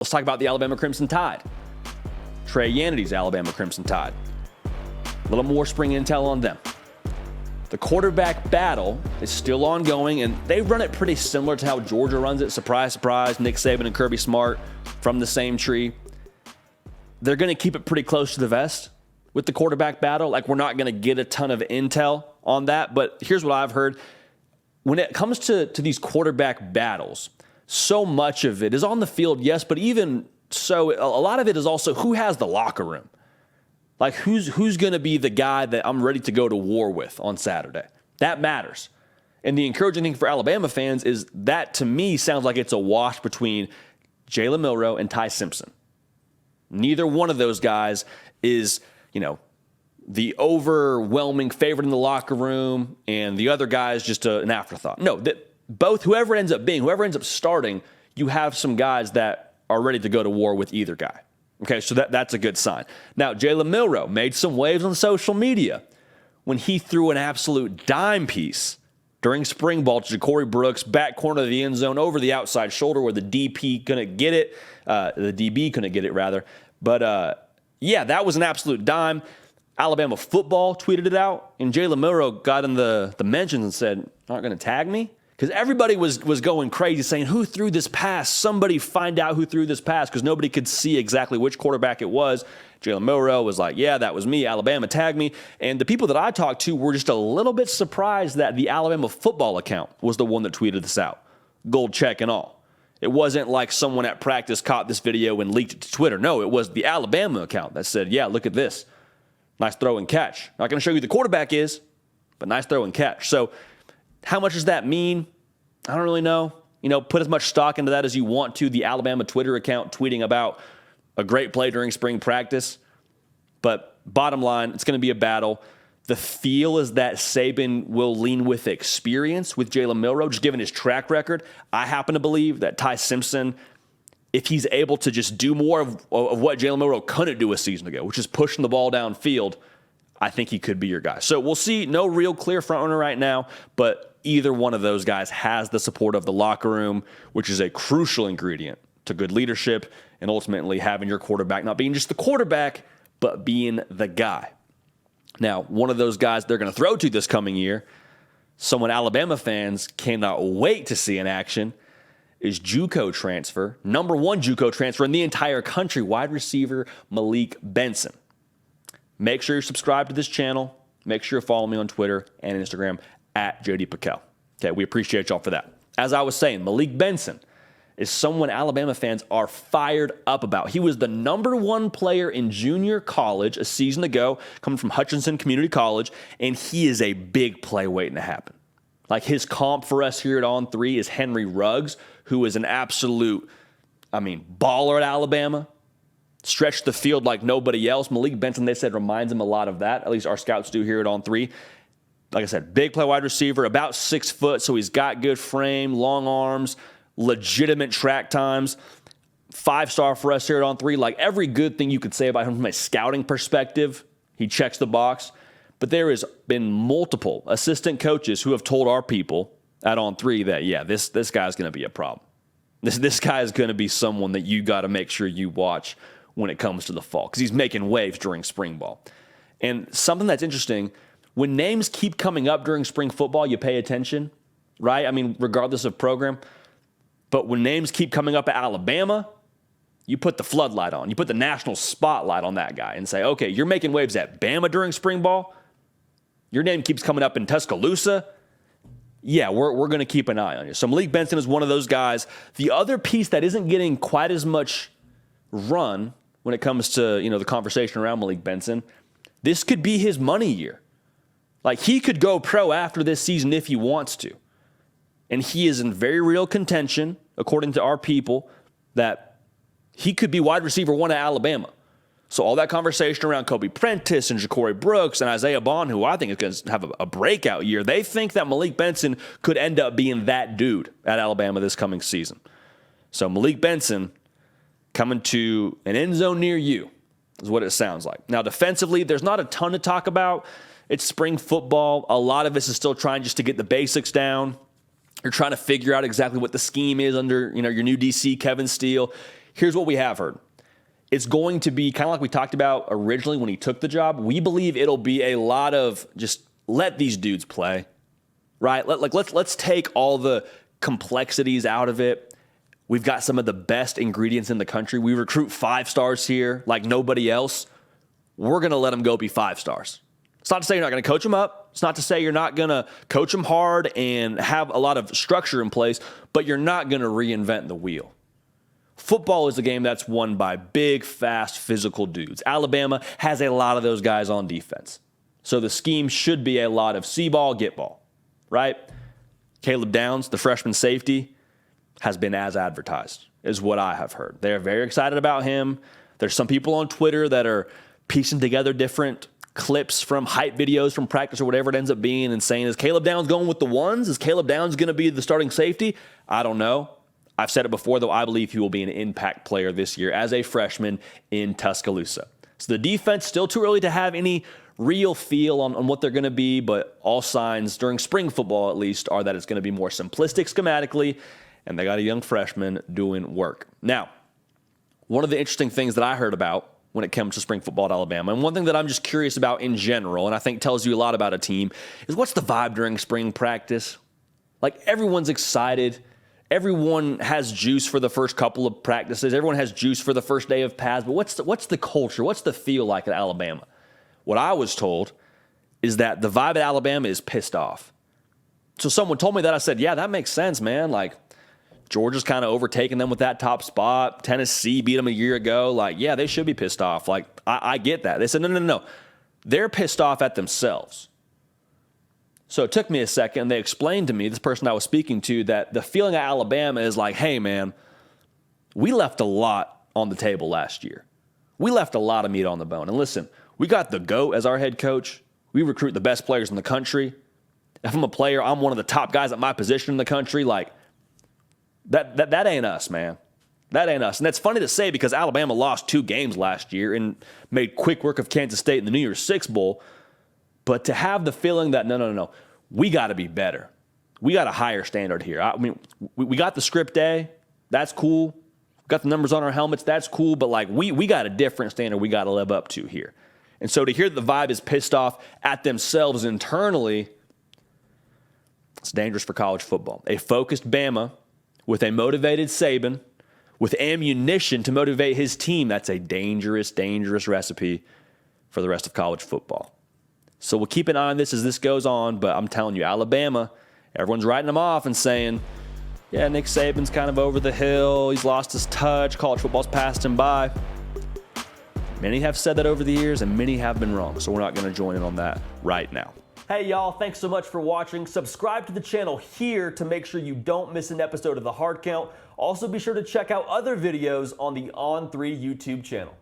Let's talk about the Alabama Crimson Tide. Trey Yannity's Alabama Crimson Tide. A little more spring intel on them. The quarterback battle is still ongoing, and they run it pretty similar to how Georgia runs it. Surprise, surprise, Nick Saban and Kirby Smart from the same tree. They're going to keep it pretty close to the vest with the quarterback battle. Like, we're not going to get a ton of intel on that, but here's what I've heard. When it comes to these quarterback battles, so much of it is on the field, yes, but even so, a lot of it is also who has the locker room. Like, who's going to be the guy that I'm ready to go to war with on Saturday? That matters. And the encouraging thing for Alabama fans is that, to me, sounds like it's a wash between Jalen Milroe and Ty Simpson. Neither one of those guys is, the overwhelming favorite in the locker room, and the other guy is just an afterthought. No, both, whoever ends up starting, you have some guys that are ready to go to war with either guy. Okay, so that's a good sign. Now, Jalen Milroe made some waves on social media when he threw an absolute dime piece during spring ball to Ja'Cory Brooks, back corner of the end zone, over the outside shoulder where the DB couldn't get it. But, that was an absolute dime. Alabama football tweeted it out, and Jalen Milroe got in the mentions and said, "Aren't going to tag me?" Because everybody was going crazy saying, who threw this pass? Somebody find out who threw this pass, because nobody could see exactly which quarterback it was. Jalen Milroe was like, yeah, that was me. Alabama tagged me. And the people that I talked to were just a little bit surprised that the Alabama football account was the one that tweeted this out. Gold check and all. It wasn't like someone at practice caught this video and leaked it to Twitter. No, it was the Alabama account that said, yeah, look at this. Nice throw and catch. Not going to show you who the quarterback is, but nice throw and catch. So how much does that mean? I don't really know. Put as much stock into that as you want to. The Alabama Twitter account tweeting about a great play during spring practice. But bottom line, it's going to be a battle. The feel is that Saban will lean with experience with Jalen Milroe, just given his track record. I happen to believe that Ty Simpson, if he's able to just do more of what Jalen Milroe couldn't do a season ago, which is pushing the ball downfield, I think he could be your guy. So we'll see. No real clear front runner right now, but either one of those guys has the support of the locker room, which is a crucial ingredient to good leadership and ultimately having your quarterback not being just the quarterback, but being the guy. Now, one of those guys they're going to throw to this coming year, someone Alabama fans cannot wait to see in action, is JUCO transfer, number one JUCO transfer in the entire country, wide receiver Malik Benson. Make sure you're subscribed to this channel. Make sure you follow me on Twitter and Instagram at JD Pakel. Okay, we appreciate y'all for that. As I was saying, Malik Benson is someone Alabama fans are fired up about. He was the number one player in junior college a season ago, coming from Hutchinson Community College, and he is a big play waiting to happen. Like, his comp for us here at On 3 is Henry Ruggs, who is an absolute, baller at Alabama. Stretched the field like nobody else. Malik Benson, they said, reminds him a lot of that. At least our scouts do here at On 3. Like I said, big play wide receiver, about 6 foot, so he's got good frame, long arms, legitimate track times. 5-star for us here at On 3. Like, every good thing you could say about him from a scouting perspective, he checks the box. But there has been multiple assistant coaches who have told our people at On 3 that, yeah, this guy's going to be a problem. This guy is going to be someone that you got to make sure you watch when it comes to the fall, because he's making waves during spring ball. And something that's interesting, when names keep coming up during spring football, you pay attention, right? Regardless of program. But when names keep coming up at Alabama, you put the floodlight on. You put the national spotlight on that guy and say, okay, you're making waves at Bama during spring ball. Your name keeps coming up in Tuscaloosa. Yeah, we're going to keep an eye on you. So Malik Benson is one of those guys. The other piece that isn't getting quite as much run when it comes to, the conversation around Malik Benson, this could be his money year. Like, he could go pro after this season if he wants to. And he is in very real contention, according to our people, that he could be wide receiver 1 at Alabama. So all that conversation around Kobe Prentice and Ja'Cory Brooks and Isaiah Bond, who I think is going to have a breakout year, they think that Malik Benson could end up being that dude at Alabama this coming season. So Malik Benson coming to an end zone near you is what it sounds like. Now, defensively, there's not a ton to talk about. It's spring football. A lot of this is still trying just to get the basics down. You're trying to figure out exactly what the scheme is under, your new DC, Kevin Steele. here's what we have heard. It's going to be kind of like we talked about originally when he took the job. We believe it'll be a lot of just let these dudes play, right? Let's take all the complexities out of it. We've got some of the best ingredients in the country. We recruit 5 stars here like nobody else. We're going to let them go be 5 stars. It's not to say you're not going to coach them up. It's not to say you're not going to coach them hard and have a lot of structure in place, but you're not going to reinvent the wheel. Football is a game that's won by big, fast, physical dudes. Alabama has a lot of those guys on defense. So the scheme should be a lot of see ball, get ball, right? Caleb Downs, the freshman safety, has been as advertised, is what I have heard. They're very excited about him. There's some people on Twitter that are piecing together different clips from hype videos from practice or whatever it ends up being and saying, is Caleb Downs going with the ones? Is Caleb Downs going to be the starting safety? I don't know. I've said it before, though. I believe he will be an impact player this year as a freshman in Tuscaloosa. So the defense, still too early to have any real feel on what they're going to be, but all signs during spring football at least are that it's going to be more simplistic schematically, and they got a young freshman doing work. Now, one of the interesting things that I heard about when it comes to spring football at Alabama, and one thing that I'm just curious about in general, and I think tells you a lot about a team, is what's the vibe during spring practice? Like, everyone's excited. Everyone has juice for the first couple of practices. Everyone has juice for the first day of pads. But what's the culture? What's the feel like at Alabama? What I was told is that the vibe at Alabama is pissed off. So someone told me that. I said, yeah, that makes sense, man. Like, Georgia's kind of overtaking them with that top spot. Tennessee beat them a year ago. Like, yeah, they should be pissed off. Like, I get that. They said, no. They're pissed off at themselves. So it took me a second, and they explained to me, this person I was speaking to, that the feeling at Alabama is like, hey, man, we left a lot on the table last year. We left a lot of meat on the bone. And listen, we got the GOAT as our head coach. We recruit the best players in the country. If I'm a player, I'm one of the top guys at my position in the country. Like, that ain't us, man. That ain't us. And that's funny to say because Alabama lost 2 games last year and made quick work of Kansas State in the New Year's Six Bowl. But to have the feeling that, no, we got to be better. We got a higher standard here. I mean, we got the script A. That's cool. Got the numbers on our helmets. That's cool. But, like, we got a different standard we got to live up to here. And so to hear that the vibe is pissed off at themselves internally, it's dangerous for college football. A focused Bama with a motivated Saban, with ammunition to motivate his team, that's a dangerous, dangerous recipe for the rest of college football. So we'll keep an eye on this as this goes on, but I'm telling you, Alabama, everyone's writing them off and saying, yeah, Nick Saban's kind of over the hill. He's lost his touch. College football's passed him by. Many have said that over the years, and many have been wrong, so we're not going to join in on that right now. Hey, y'all, thanks so much for watching. Subscribe to the channel here to make sure you don't miss an episode of The Hard Count. Also, be sure to check out other videos on the On3 YouTube channel.